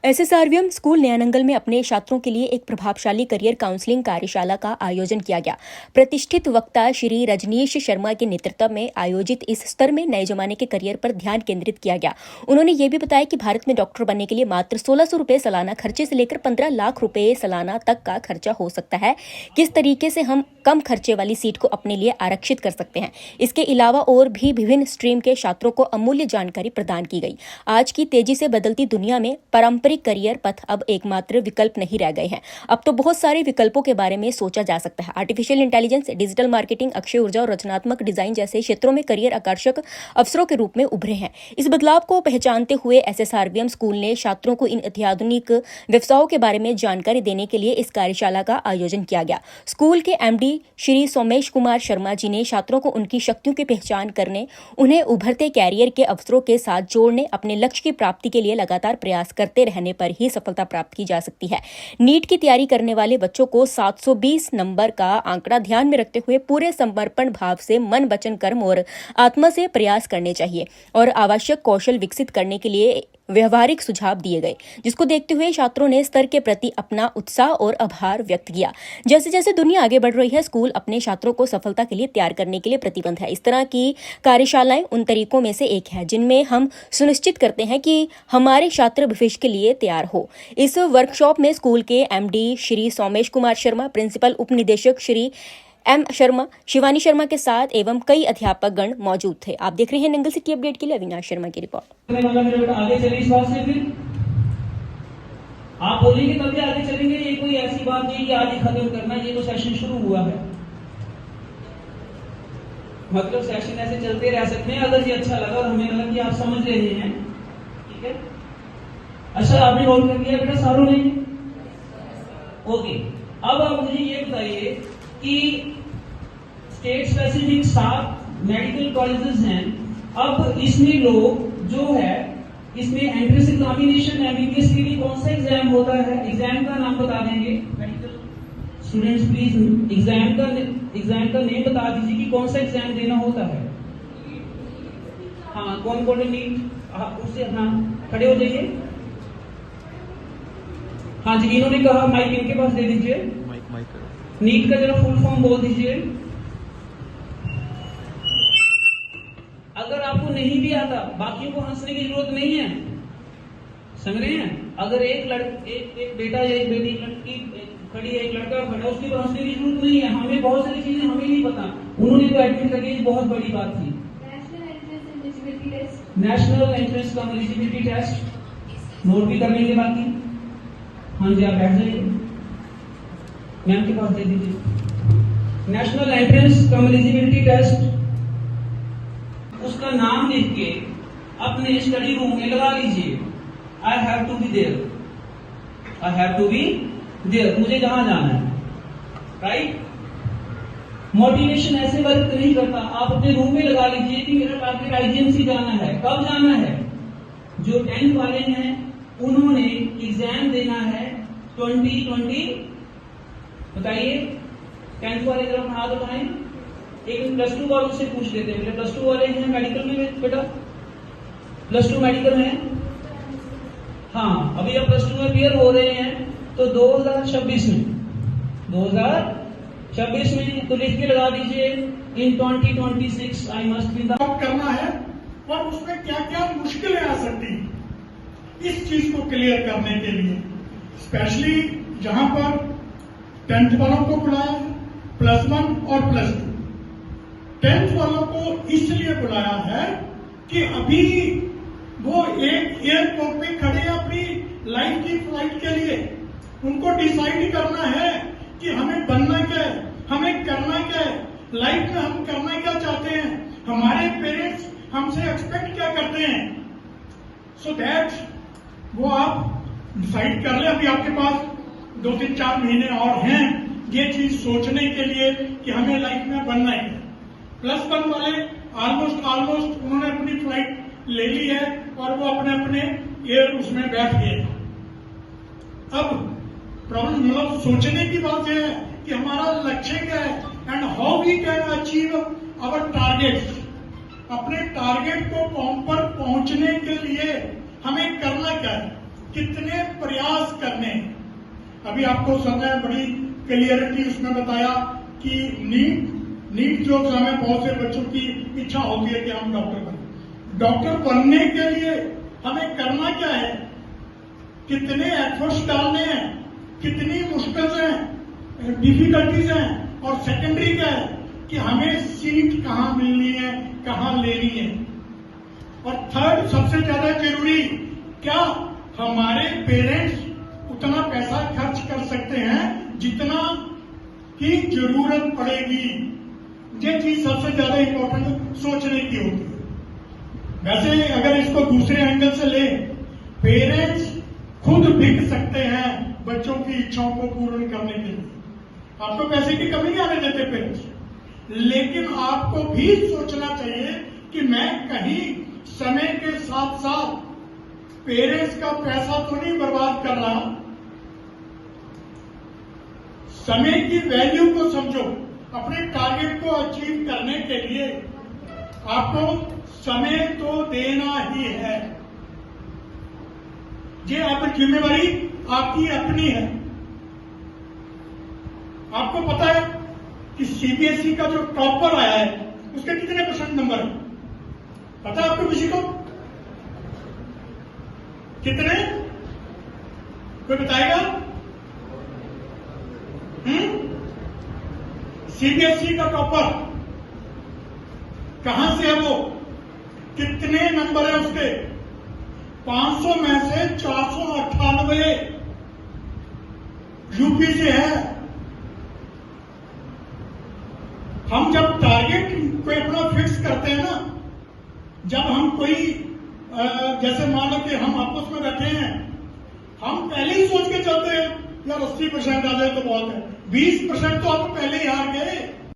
एसएसआरवीएम school नयानंगल में अपने छात्रों के लिए एक प्रभावशाली करियर काउंसलिंग कार्यशाला का आयोजन किया गया। प्रतिष्ठित वक्ता श्री रजनीश शर्मा के नेतृत्व में आयोजित इस स्तर में नए जमाने के करियर पर ध्यान केंद्रित किया गया। उन्होंने ये भी बताया कि भारत में डॉक्टर बनने के लिए मात्र 1600 रुपए सालाना खर्चे से लेकर 15 लाख रुपए सालाना तक का खर्चा हो सकता है। किस तरीके से हम कम खर्चे वाली सीट को अपने लिए आरक्षित कर सकते हैं, इसके अलावा और भी विभिन्न स्ट्रीम के छात्रों को अमूल्य जानकारी प्रदान की गई। आज की तेजी से बदलती दुनिया में पारंपरिक करियर पथ अब एकमात्र विकल्प नहीं रह गए हैं। अब तो बहुत सारे विकल्पों के बारे में सोचा जा सकता है। Artificial intelligence, digital marketing, Akshay ऊर्जा और रचनात्मक डिजाइन जैसे क्षेत्रों में करियर आकर्षक अवसरों के रूप में उभरे हैं। इस बदलाव को पहचानते हुए एसएसआरवीएम स्कूल ने छात्रों को इन अत्याधुनिक व्यवसायों के बारे में जानकारी देने के लिए इस कार्यशाला का आयोजन किया गया। स्कूल के एमडी श्री सोमेश कुमार शर्मा जी ने छात्रों को उनकी शक्तियों की पहचान करने, उन्हें उभरते कैरियर के अवसरों के साथ जोड़ने, अपने लक्ष्य की प्राप्ति के लिए लगातार प्रयास करते रहने पर ही सफलता प्राप्त की जा सकती है। नीट की तैयारी करने वाले बच्चों को 720 नंबर का आंकड़ा ध्यान में रखते हुए पूरे समर्पण भाव से मन, वचन, कर्म और आत्मा से प्रयास करने चाहिए और आवश्यक कौशल विकसित करने के लिए व्यवहारिक सुझाव दिए गए, जिसको देखते हुए छात्रों ने स्तर के प्रति अपना उत्साह और आभार व्यक्त किया। जैसे जैसे दुनिया आगे बढ़ रही है, स्कूल अपने छात्रों को सफलता के लिए तैयार करने के लिए प्रतिबद्ध है। इस तरह की कार्यशालाएं उन तरीकों में से एक है जिनमें हम सुनिश्चित करते हैं कि हमारे छात्र भविष्य के लिए तैयार हो। इस वर्कशॉप में स्कूल के एमडी श्री सोमेश कुमार शर्मा, प्रिंसिपल उप निदेशक श्री एम शर्मा, शिवानी शर्मा के साथ एवं कई अध्यापक गण मौजूद थे। आप देख रहे हैं नंगल सिटी अपडेट के लिए अविनाश शर्मा की रिपोर्ट। आगे चलिए इस बात से, फिर आप बोलेंगे तभी आगे चलेंगे। ये कोई ऐसी बात नहीं कि आज ही खत्म करना, ये तो सेशन शुरू हुआ है। मतलब सेशन ऐसे चलते रह सकते हैं अगर ये अच्छा लगा और हमें लगा कि आप समझ रहे हैं। ठीक है, अच्छा आपने नोट कर लिया बेटा सारों ने? ओके, अब आप मुझे ये बताइए कि स्टेट स्पेसिफिक 7 मेडिकल कॉलेजेस हैं। अब इसमें लोग जो है, इसमें एंट्रेंस एग्जामिनेशन एमबीबीएस के लिए कौन सा एग्जाम होता है? एग्जाम का नाम बता देंगे मेडिकल स्टूडेंट्स प्लीज। एग्जाम का नेम बता दीजिए कि कौन सा एग्जाम देना होता है। हाँ, कौन बोल रहे? नीट। आप उससे हाँ खड़े हो जाइए। हाँ जी, इन्होंने कहा माइक इनके पास दे दीजिए। नीट का जरा फुल फॉर्म बोल दीजिए। अगर आपको नहीं भी आता, बाकियों को हंसने की जरूरत नहीं है, समझ रहे हैं? अगर एक बेटा या एक बेटी, लड़की खड़ी है, एक लड़का खड़ा, उसके ऊपर हंसने की जरूरत नहीं है। हमें बहुत सारी चीजें हमें नहीं पता, उन्होंने तो एडमिट करके बहुत बड़ी बात थी। नेशनल एंट्रेंस कम एलिजिबिलिटी टेस्ट नोट भी कर लेंगे बाकी। हाँ जी, आप बैठ जाइए, मैम के पास दे दीजिए। नेशनल एंट्रेंस कम एलिजिबिलिटी टेस्ट, उसका नाम लिख के अपने स्टडी रूम में लगा लीजिए। I have to be there, I have to be there, मुझे जहां जाना है। राइट? मोटिवेशन ऐसे वर्क नहीं करता। आप अपने रूम में लगा लीजिए कि मेरा टारगेट आईजीएमसी जाना है। कब जाना है? जो 10th वाले हैं उन्होंने एग्जाम देना है 2020। बताइए 10th वाले जरा हाथ उठाएं। एक प्लस 2 वालों से पूछ लेते हैं। प्लस 2 वाले हैं मेडिकल में बेटा? प्लस 2 मेडिकल में? हाँ, अभी आप प्लस 2 में क्लियर हो रहे हैं तो 2026 में तो लिख के लगा दीजिए इन 2026 आई मस्ट बी द करना है और उसमें क्या क्या मुश्किलें आ सकती हैं, इस चीज को क्लियर करने के लिए स्पेशली जहां पर 10th वालों को बुलाया है, +1 और +2। 10th वालों को इसलिए बुलाया है कि अभी वो एक एयरपोर्ट पे खड़े हैं अपनी लाइफ की फ्लाइट के लिए। उनको डिसाइड करना है कि हमें बनना क्या है, हमें करना क्या है, लाइफ में हम करना क्या चाहते हैं, हमारे पेरेंट्स हमसे एक्सपेक्ट क्या करते हैं। सो दैट वो आप डिसाइड कर ले। अभी आपके पास 2-3-4 महीने और हैं ये चीज सोचने के लिए कि हमें लाइफ में बनना है। +1 वाले ऑलमोस्ट उन्होंने अपनी फ्लाइट ले ली है और वो अपने अपने एयर उसमें बैठ गए। अब प्रॉब्लम मतलब सोचने की बात है कि हमारा लक्ष्य क्या है and how we can achieve our target. अपने टारगेट को पर पहुंचने के लिए हमें करना क्या है, कितने प्रयास करने हैं। अभी आपको समय बड़ी क्लियरिटी उसमें बताया कि नीट जो एग्जाम है, बहुत से बच्चों की इच्छा होती है कि हम डॉक्टर बने। डॉक्टर बनने के लिए हमें करना क्या है, कितने एफर्ट्स डालने हैं, कितनी मुश्किल हैं, डिफिकल्टीज हैं, और सेकेंडरी क्या है कि हमें सीट कहां मिलनी है, कहां लेनी है। और थर्ड सबसे ज्यादा जरूरी, क्या हमारे पेरेंट्स उतना पैसा खर्च कर सकते हैं जितना की जरूरत पड़ेगी। ये चीज सबसे ज्यादा इंपॉर्टेंट सोचने की होती है। वैसे अगर इसको दूसरे एंगल से ले, पेरेंट्स खुद बिक सकते हैं बच्चों की इच्छाओं को पूर्ण करने के लिए। आपको पैसे की कमी नहीं आने देते पेरेंट्स, लेकिन आपको भी सोचना चाहिए कि मैं कहीं समय के साथ साथ पेरेंट्स का पैसा तो नहीं बर्बाद कर रहा। समय की वैल्यू को समझो। अपने टारगेट को अचीव करने के लिए आपको समय तो देना ही है। ये आपकी जिम्मेवारी आपकी अपनी है। आपको पता है कि सीबीएसई का जो टॉपर आया है उसके कितने % नंबर है? पता है आपको किसी को? कितने? कोई बताएगा? सीबीएसई का टॉपर कहां से है वो? कितने नंबर है उसके? 500 में से 498 यूपी से है। हम जब टारगेट कोई अपना फिक्स करते हैं ना, जब हम कोई जैसे मान लो कि हम आपस में बैठे हैं, हम पहले ही सोच के चलते हैं यार 80% आ जाए तो बहुत है, 20% तो आप पहले ही हार गए।